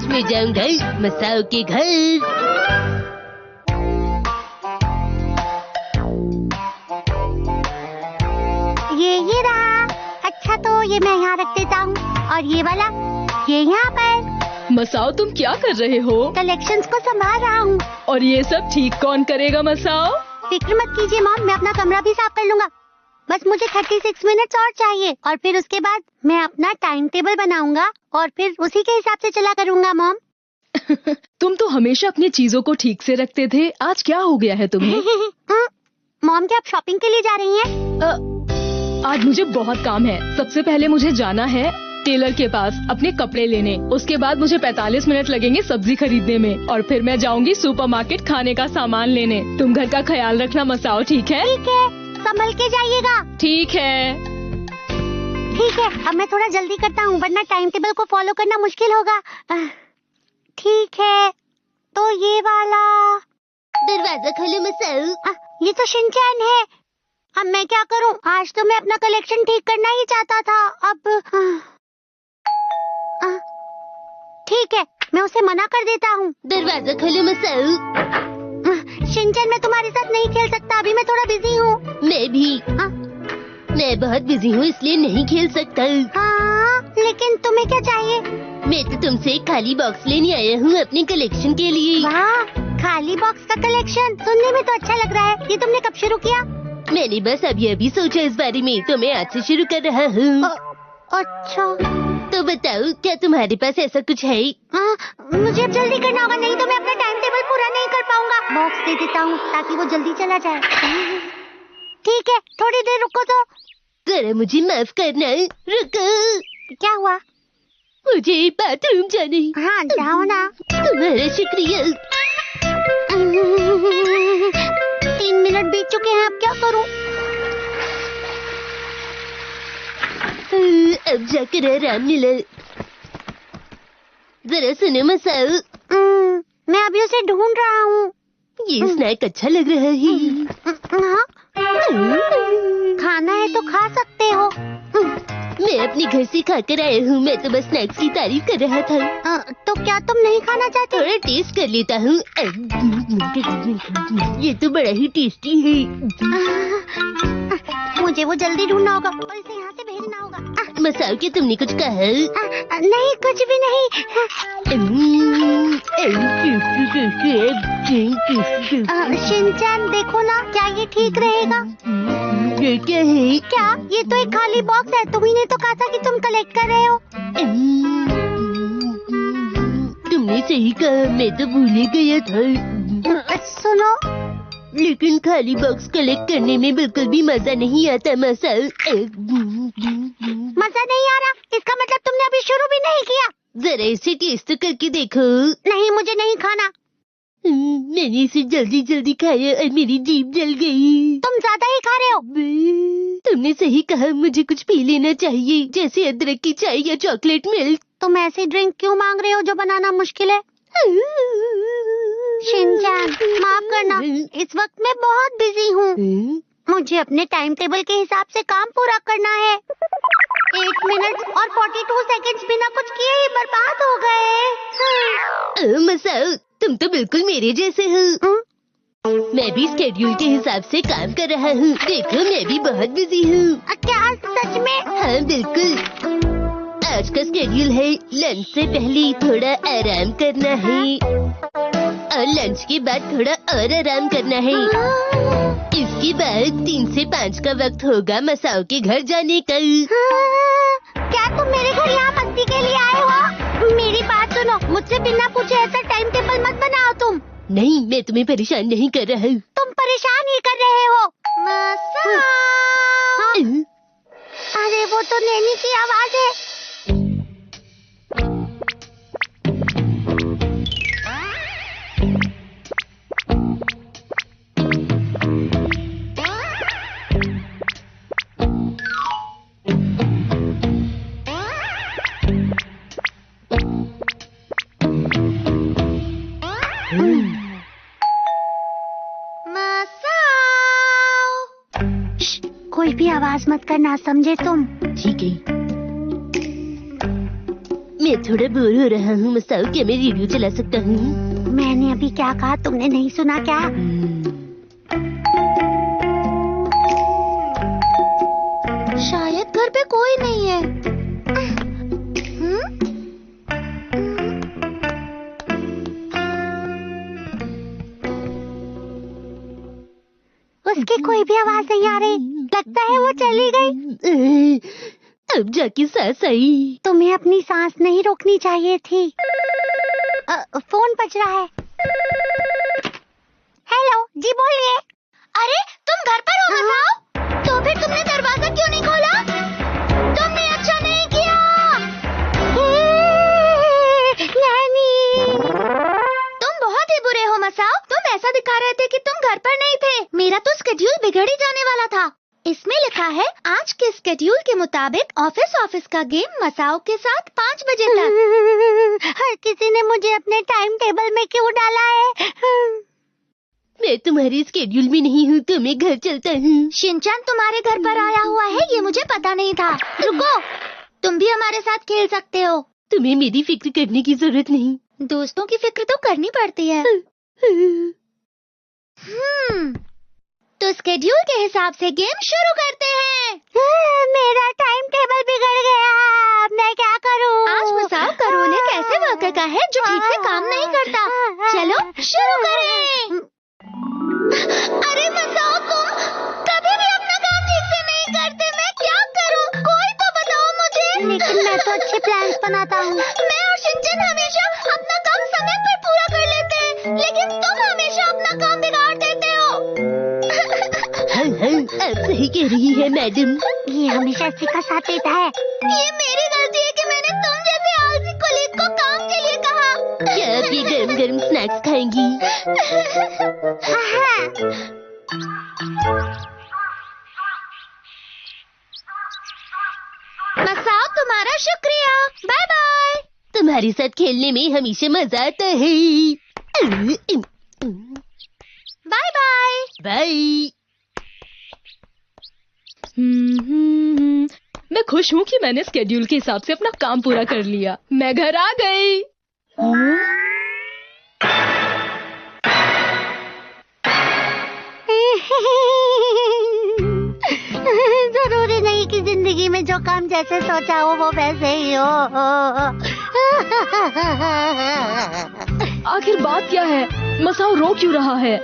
आज मैं जाऊंगा मसाओ के घर। ये रहा। अच्छा तो ये मैं यहाँ रख देता हूँ और ये वाला ये यहाँ पर। मसाओ तुम क्या कर रहे हो? कलेक्शंस को संभाल रहा हूँ। और ये सब ठीक कौन करेगा मसाओ? फिक्र मत कीजिए मॉम, मैं अपना कमरा भी साफ कर लूंगा। बस मुझे 36 मिनट्स और चाहिए और फिर उसके बाद मैं अपना टाइम टेबल बनाऊंगा और फिर उसी के हिसाब से चला करूंगा मॉम। तुम तो हमेशा अपनी चीजों को ठीक से रखते थे, आज क्या हो गया है तुम्हें? मॉम क्या आप शॉपिंग के लिए जा रही हैं? आज मुझे बहुत काम है। सबसे पहले मुझे जाना है टेलर के पास अपने कपड़े लेने। उसके बाद मुझे 45 मिनट लगेंगे सब्जी खरीदने में और फिर मैं जाऊंगी सुपरमार्केट खाने का सामान लेने। तुम घर का ख्याल रखना मसाओ, ठीक है? ठीक है, संभल के जाइएगा। ठीक है। ठीक है, अब मैं थोड़ा जल्दी करता हूँ वरना टाइम टेबल को फॉलो करना मुश्किल होगा। ठीक है, तो ये वाला। दरवाजा खोलो मसाओ। ये तो शिनचैन है। अब मैं क्या करूँ? आज तो मैं अपना कलेक्शन ठीक करना ही चाहता था। अब ठीक है, मैं उसे मना कर देता हूँ। दरवाजा खोलो मसाओ। शिनचैन मैं तुम्हारे साथ नहीं खेल सकता, अभी मैं थोड़ा बिजी हूँ। मैं भी। मैं बहुत बिजी हूँ इसलिए नहीं खेल सकता। हाँ, लेकिन तुम्हें क्या चाहिए? मैं तो तुमसे एक खाली बॉक्स लेने आया हूँ अपने कलेक्शन के लिए। वाह, खाली बॉक्स का कलेक्शन सुनने में तो अच्छा लग रहा है। ये तुमने कब शुरू किया? मैंने बस अभी सोचा इस बारे में, तो मैं आज से शुरू कर रहा हूँ। अच्छा, तो बताओ क्या तुम्हारे पास ऐसा कुछ है? मुझे अब जल्दी करना होगा, नहीं तो मैं अपना टाइम टेबल पूरा नहीं कर पाऊंगा। बॉक्स दे देता हूँ ताकि वो जल्दी चला जाए। ठीक है, थोड़ी देर रुको तो। जरा मुझे माफ करना, रुको। क्या हुआ? मुझे बाथरूम जाना है। हाँ, जाओ ना। तुम्हारा शुक्रिया। 3 मिनट बीत चुके हैं, अब क्या करूँ? अब जाकर आराम मिला। जरा सुनो मसाओ। मैं अभी उसे ढूंढ रहा हूँ। ये स्नैक अच्छा लग रहा है। हाँ? खाना है तो खा सकते हो। मैं अपने घर से खाकर आया हूँ, मैं तो बस स्नैक्स की तारीफ कर रहा था। तो क्या तुम नहीं खाना चाहते? थोड़ा टेस्ट कर लेता हूँ। ये तो बड़ा ही टेस्टी है। मुझे वो जल्दी ढूंढना होगा और इसे यहाँ से भेजना होगा। मसाओ क्या तुमने कुछ कहा? नहीं, कुछ भी नहीं। शिनचैन देखो ना, क्या ये ठीक रहेगा? ये क्या है? क्या ये तो एक खाली बॉक्स है। तुम्ही ने तो कहा था कि तुम कलेक्ट कर रहे हो। तुमने सही कहा, मैं तो भूल ही गया था। सुनो, लेकिन खाली बॉक्स कलेक्ट करने में बिल्कुल भी मजा नहीं आता मसाओ। मजा नहीं आ रहा? इसका मतलब तुमने अभी शुरू भी नहीं किया। जरा इसे टेस्ट तो करके देखो। नहीं, मुझे नहीं खाना। मैंने इसे जल्दी खाया और मेरी जीभ जल गई। तुम ज्यादा ही खा रहे हो। तुमने सही कहा, मुझे कुछ पी लेना चाहिए, जैसे अदरक की चाय या चॉकलेट मिल्क। तुम ऐसी ड्रिंक क्यों मांग रहे हो जो बनाना मुश्किल है? शिनचैन माफ करना, इस वक्त मैं बहुत बिजी हूँ। मुझे अपने टाइम टेबल के हिसाब से काम पूरा करना है। 8 मिनट और 42 सेकंड्स बिना कुछ किए ही बर्बाद हो गए। मसाओ तुम तो बिल्कुल मेरे जैसे हो। मैं भी स्केड्यूल के हिसाब से काम कर रहा हूँ। देखो मैं भी बहुत बिजी हूँ। क्या सच में? हाँ बिल्कुल। आज का स्केड्यूल है लंच से पहले थोड़ा आराम करना है और लंच के बाद थोड़ा और आराम करना है। इसके बाद 3 से 5 का वक्त होगा मसाओ के घर जाने का। क्या तुम मेरे घर यहाँ मस्ती के लिए आए हो? मेरी बात सुनो, मुझसे बिना पूछे ऐसा टाइम टेबल मत बनाओ तुम। नहीं, मैं तुम्हें परेशान नहीं कर रहा हूँ। तुम परेशान ही कर रहे हो। अरे वो तो नैनी की आवाज है। कोई भी आवाज मत करना, समझे तुम? ठीक है। मैं थोड़ा बोर हो रहा हूँ मसाओ, क्या मैं रेडियो चला सकता हूँ? मैंने अभी क्या कहा तुमने नहीं सुना क्या? शायद घर पे कोई नहीं है। उसकी कोई भी आवाज नहीं आ रही। लगता है वो चली गई। अब जाके सांस आई। तुम्हें अपनी सांस नहीं रोकनी चाहिए थी। फोन बज रहा है। हेलो जी, बोलिए। अरे तुम घर पर हो मसाओ? तो फिर तुमने दरवाजा क्यों नहीं खोला? तुमने अच्छा नहीं किया। नानी, तुम बहुत ही बुरे हो मसाओ। तुम ऐसा दिखा रहे थे कि तुम घर पर नहीं थे। मेरा तो स्केड्यूल बिगड़ ही जाने वाला था। इसमें लिखा है आज के स्केड्यूल के मुताबिक ऑफिस का गेम मसाओ के साथ 5 बजे तक। हर किसी ने मुझे अपने टाइम टेबल में क्यों डाला है? मैं तुम्हारे स्केड्यूल में नहीं हूँ, तो मैं घर चलता हूँ। शिनचैन तुम्हारे घर पर आया हुआ है, ये मुझे पता नहीं था। रुको, तुम भी हमारे साथ खेल सकते हो। तुम्हें मेरी फिक्र करने की जरूरत नहीं। दोस्तों की फिक्र तो करनी पड़ती है। तो स्केड्यूल के हिसाब से गेम शुरू करते हैं। मेरा टाइम टेबल बिगड़ गया, अब मैं क्या करूं? आज मसाओ का रोल एक ऐसे वर्कर का है जो ठीक से काम नहीं करता। चलो शुरू करें। अरे मसाओ, तुम कभी भी अपना काम ठीक से नहीं करते। मैं क्या करूं? कोई तो बताओ मुझे। लेकिन मैं तो अच्छे प्लान्स बनाता हूँ। मैं और शिनचैन हमेशा अपना काम समय पर पूरा कर लेते हैं, लेकिन तुम हमेशा अपना काम बिगाड़ देते हो। आप सही कह रही है मैडम। ये हमेशा इसी का साथ देता है। ये मेरी गलती है कि मैंने तुम जैसे आलसी कोलीग को काम के लिए कहा। क्या आप ये गरम गरम स्नैक्स खाएंगी? मसाओ, तुम्हारा शुक्रिया। Bye bye. तुम्हारे साथ खेलने में हमेशा मजा आता है। Bye bye. बाय। मैं खुश हूँ कि मैंने स्केड्यूल के हिसाब से अपना काम पूरा कर लिया। मैं घर आ गई। जरूरी नहीं कि जिंदगी में जो काम जैसे सोचा हो वो वैसे ही हो। आखिर बात क्या है? मसाओ रो क्यों रहा है?